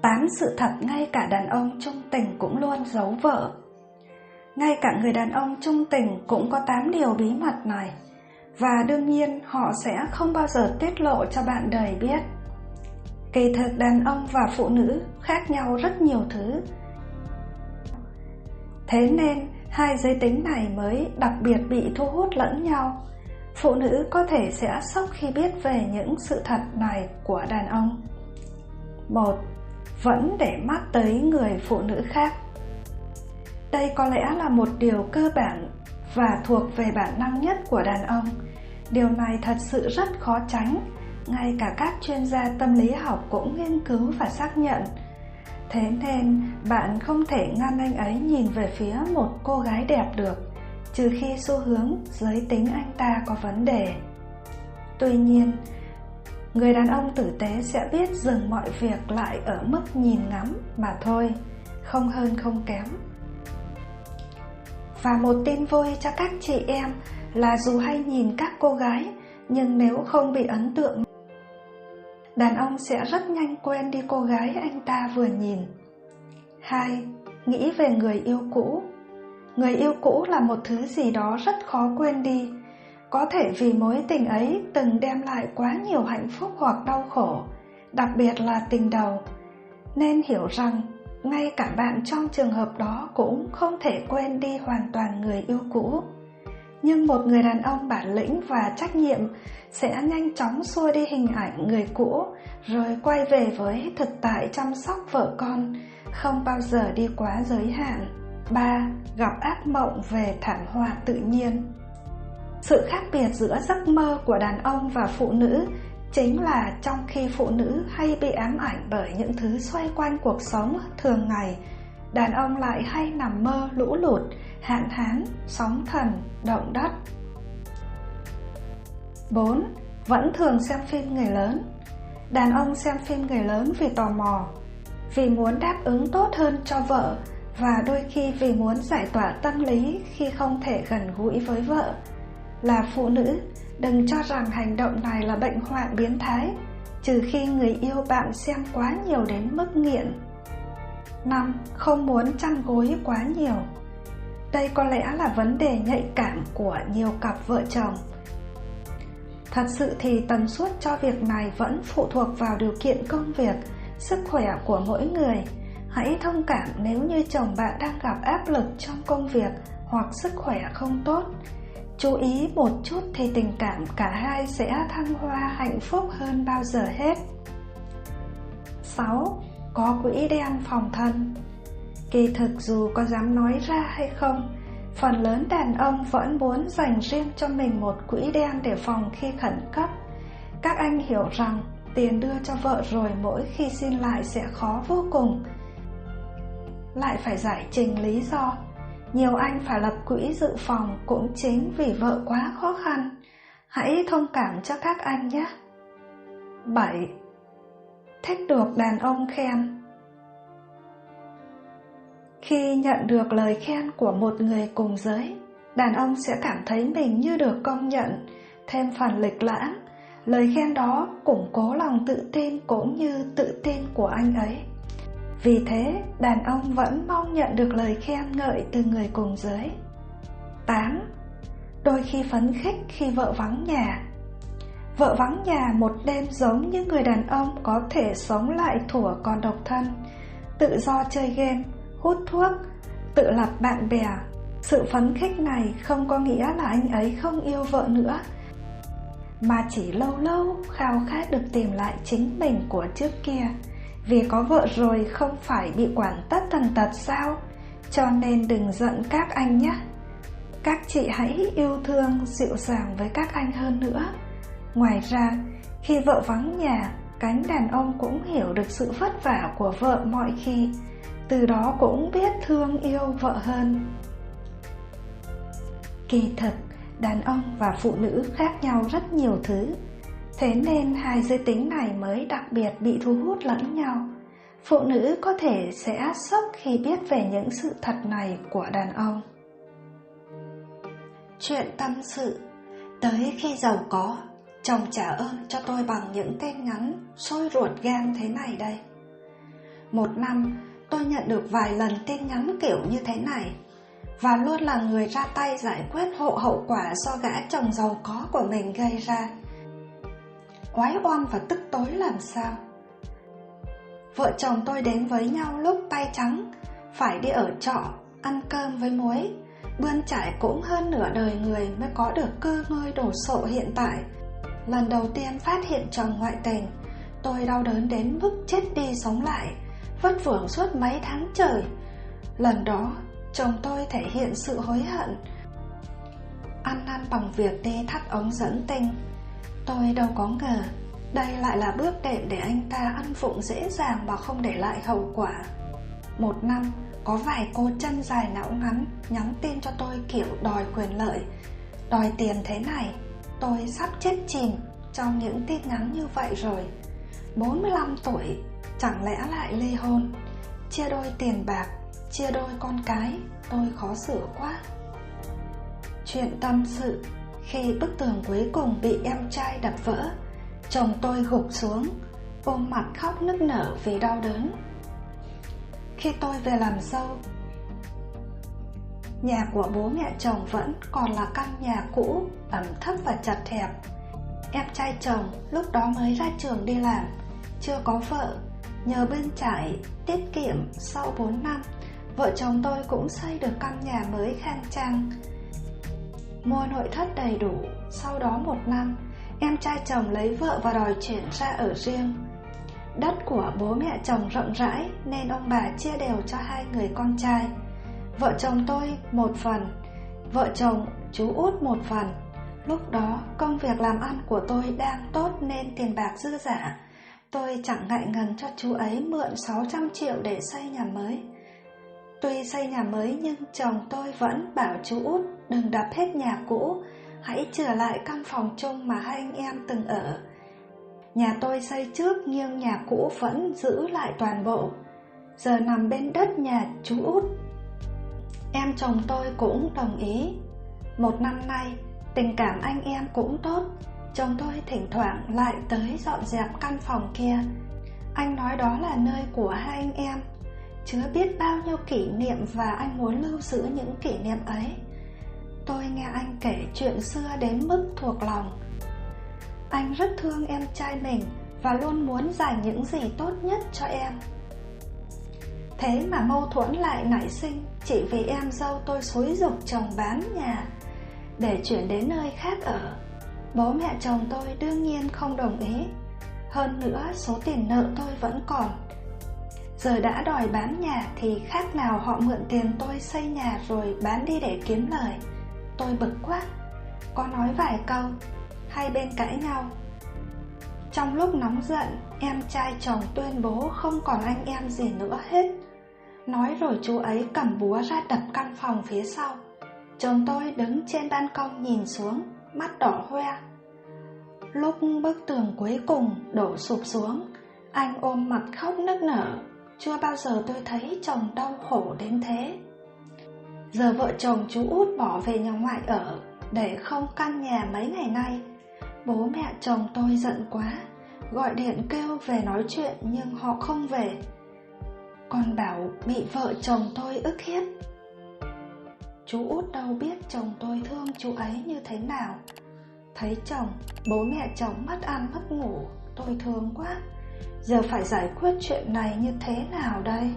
8 sự thật ngay cả đàn ông trung tình cũng luôn giấu vợ. Ngay cả người đàn ông trung tình cũng có 8 điều bí mật này, và đương nhiên họ sẽ không bao giờ tiết lộ cho bạn đời biết. Kỳ thực đàn ông và phụ nữ khác nhau rất nhiều thứ. Thế nên hai giới tính này mới đặc biệt bị thu hút lẫn nhau. Phụ nữ có thể sẽ sốc khi biết về những sự thật này của đàn ông. 1. Vẫn để mắt tới người phụ nữ khác. Đây có lẽ là một điều cơ bản và thuộc về bản năng nhất của đàn ông. Điều này thật sự rất khó tránh, ngay cả các chuyên gia tâm lý học cũng nghiên cứu và xác nhận. Thế nên bạn không thể ngăn anh ấy nhìn về phía một cô gái đẹp được, trừ khi xu hướng giới tính anh ta có vấn đề. Tuy nhiên, người đàn ông tử tế sẽ biết dừng mọi việc lại ở mức nhìn ngắm mà thôi, không hơn không kém. Và một tin vui cho các chị em là dù hay nhìn các cô gái, nhưng nếu không bị ấn tượng, đàn ông sẽ rất nhanh quên đi cô gái anh ta vừa nhìn. 2. Nghĩ về người yêu cũ. Người yêu cũ là một thứ gì đó rất khó quên đi. Có thể vì mối tình ấy từng đem lại quá nhiều hạnh phúc hoặc đau khổ, đặc biệt là tình đầu. Nên hiểu rằng ngay cả bạn trong trường hợp đó cũng không thể quên đi hoàn toàn người yêu cũ. Nhưng một người đàn ông bản lĩnh và trách nhiệm sẽ nhanh chóng xua đi hình ảnh người cũ, rồi quay về với thực tại chăm sóc vợ con, không bao giờ đi quá giới hạn. 3. Gặp ác mộng về thảm họa tự nhiên. Sự khác biệt giữa giấc mơ của đàn ông và phụ nữ chính là trong khi phụ nữ hay bị ám ảnh bởi những thứ xoay quanh cuộc sống thường ngày, đàn ông lại hay nằm mơ lũ lụt, hạn hán, sóng thần, động đất. 4. Vẫn thường xem phim người lớn. Đàn ông xem phim người lớn vì tò mò, vì muốn đáp ứng tốt hơn cho vợ, và đôi khi vì muốn giải tỏa tâm lý khi không thể gần gũi với vợ. Là phụ nữ, đừng cho rằng hành động này là bệnh hoạn biến thái, trừ khi người yêu bạn xem quá nhiều đến mức nghiện. 5. Không muốn chăn gối quá nhiều. Đây có lẽ là vấn đề nhạy cảm của nhiều cặp vợ chồng. Thật sự thì tần suất cho việc này vẫn phụ thuộc vào điều kiện công việc, sức khỏe của mỗi người. Hãy thông cảm nếu như chồng bạn đang gặp áp lực trong công việc hoặc sức khỏe không tốt. Chú ý một chút thì tình cảm cả hai sẽ thăng hoa hạnh phúc hơn bao giờ hết. 6. Có quỹ đen phòng thân. Kỳ thực dù có dám nói ra hay không, phần lớn đàn ông vẫn muốn dành riêng cho mình một quỹ đen để phòng khi khẩn cấp. Các anh hiểu rằng tiền đưa cho vợ rồi mỗi khi xin lại sẽ khó vô cùng. Lại phải giải trình lý do. Nhiều anh phải lập quỹ dự phòng cũng chính vì vợ quá khó khăn. Hãy thông cảm cho các anh nhé. 7. Thích được đàn ông khen. Khi nhận được lời khen của một người cùng giới, đàn ông sẽ cảm thấy mình như được công nhận, thêm phần lịch lãm. Lời khen đó củng cố lòng tự tin cũng như tự tin của anh ấy. Vì thế, đàn ông vẫn mong nhận được lời khen ngợi từ người cùng giới. 8. Đôi khi phấn khích khi vợ vắng nhà. Vợ vắng nhà một đêm giống như người đàn ông có thể sống lại thuở còn độc thân, tự do chơi game, hút thuốc, tự lập bạn bè. Sự phấn khích này không có nghĩa là anh ấy không yêu vợ nữa, mà chỉ lâu lâu khao khát được tìm lại chính mình của trước kia. Vì có vợ rồi không phải bị quản tất tần tật sao? Cho nên đừng giận các anh nhé. Các chị hãy yêu thương, dịu dàng với các anh hơn nữa. Ngoài ra, khi vợ vắng nhà, cánh đàn ông cũng hiểu được sự vất vả của vợ mọi khi, từ đó cũng biết thương yêu vợ hơn. Kỳ thực, đàn ông và phụ nữ khác nhau rất nhiều thứ. Thế nên hai giới tính này mới đặc biệt bị thu hút lẫn nhau. Phụ nữ có thể sẽ sốc khi biết về những sự thật này của đàn ông. Chuyện tâm sự. Tới khi giàu có, chồng trả ơn cho tôi bằng những tin nhắn sôi ruột gan thế này đây. 1 năm, tôi nhận được vài lần tin nhắn kiểu như thế này, và luôn là người ra tay giải quyết hộ hậu quả do gã chồng giàu có của mình gây ra. Oái oăm và tức tối làm sao. Vợ chồng tôi đến với nhau lúc tay trắng, phải đi ở trọ, ăn cơm với muối, bươn trải cũng hơn nửa đời người mới có được cơ ngơi đồ sộ hiện tại. Lần đầu tiên phát hiện chồng ngoại tình, tôi đau đớn đến mức chết đi sống lại, vất vưởng suốt mấy tháng trời. Lần đó, chồng tôi thể hiện sự hối hận, ăn năn bằng việc đi thắt ống dẫn tinh. Tôi đâu có ngờ, đây lại là bước đệm để anh ta ăn vụng dễ dàng mà không để lại hậu quả. 1 năm, có vài cô chân dài não ngắn nhắn tin cho tôi kiểu đòi quyền lợi, đòi tiền thế này. Tôi sắp chết chìm trong những tin nhắn như vậy rồi. 45 tuổi, chẳng lẽ lại ly hôn, chia đôi tiền bạc, chia đôi con cái, tôi khó xử quá. Chuyện tâm sự, khi bức tường cuối cùng bị em trai đập vỡ, chồng tôi gục xuống, ôm mặt khóc nức nở vì đau đớn. Khi tôi về làm dâu, nhà của bố mẹ chồng vẫn còn là căn nhà cũ, ẩm thấp và chật hẹp. Em trai chồng lúc đó mới ra trường đi làm, chưa có vợ, nhờ bươn trải, tiết kiệm. Sau 4 năm, vợ chồng tôi cũng xây được căn nhà mới khang trang, mua nội thất đầy đủ. Sau đó 1 năm, em trai chồng lấy vợ và đòi chuyển ra ở riêng. Đất của bố mẹ chồng rộng rãi nên ông bà chia đều cho 2 người con trai. Vợ chồng tôi 1 phần, vợ chồng chú út 1 phần. Lúc đó công việc làm ăn của tôi đang tốt nên tiền bạc dư dả. Tôi chẳng ngại ngần cho chú ấy mượn 600 triệu để xây nhà mới. Tuy xây nhà mới nhưng chồng tôi vẫn bảo chú út đừng đập hết nhà cũ, hãy chừa lại căn phòng chung mà 2 anh em từng ở. Nhà tôi xây trước nhưng nhà cũ vẫn giữ lại toàn bộ, giờ nằm bên đất nhà chú út. Em chồng tôi cũng đồng ý. 1 năm nay, tình cảm anh em cũng tốt. Chồng tôi thỉnh thoảng lại tới dọn dẹp căn phòng kia. Anh nói đó là nơi của 2 anh em, chứa biết bao nhiêu kỷ niệm và anh muốn lưu giữ những kỷ niệm ấy. Tôi nghe anh kể chuyện xưa đến mức thuộc lòng. Anh rất thương em trai mình và luôn muốn dành những gì tốt nhất cho em. Thế mà mâu thuẫn lại nảy sinh chỉ vì em dâu tôi xúi giục chồng bán nhà để chuyển đến nơi khác ở. Bố mẹ chồng tôi đương nhiên không đồng ý. Hơn nữa số tiền nợ tôi vẫn còn. Giờ đã đòi bán nhà thì khác nào họ mượn tiền tôi xây nhà rồi bán đi để kiếm lời. Tôi bực quá, có nói vài câu, hai bên cãi nhau. Trong lúc nóng giận, em trai chồng tuyên bố không còn anh em gì nữa hết. Nói rồi chú ấy cầm búa ra đập căn phòng phía sau. Chồng tôi đứng trên ban công nhìn xuống, mắt đỏ hoe. Lúc bức tường cuối cùng đổ sụp xuống, anh ôm mặt khóc nức nở. Chưa bao giờ tôi thấy chồng đau khổ đến thế. Giờ vợ chồng chú út bỏ về nhà ngoại ở để không căn nhà mấy ngày nay. Bố mẹ chồng tôi giận quá, gọi điện kêu về nói chuyện nhưng họ không về. Còn bảo bị vợ chồng tôi ức hiếp. Chú út đâu biết chồng tôi thương chú ấy như thế nào. Thấy chồng, bố mẹ chồng mất ăn mất ngủ, tôi thương quá. Giờ phải giải quyết chuyện này như thế nào đây?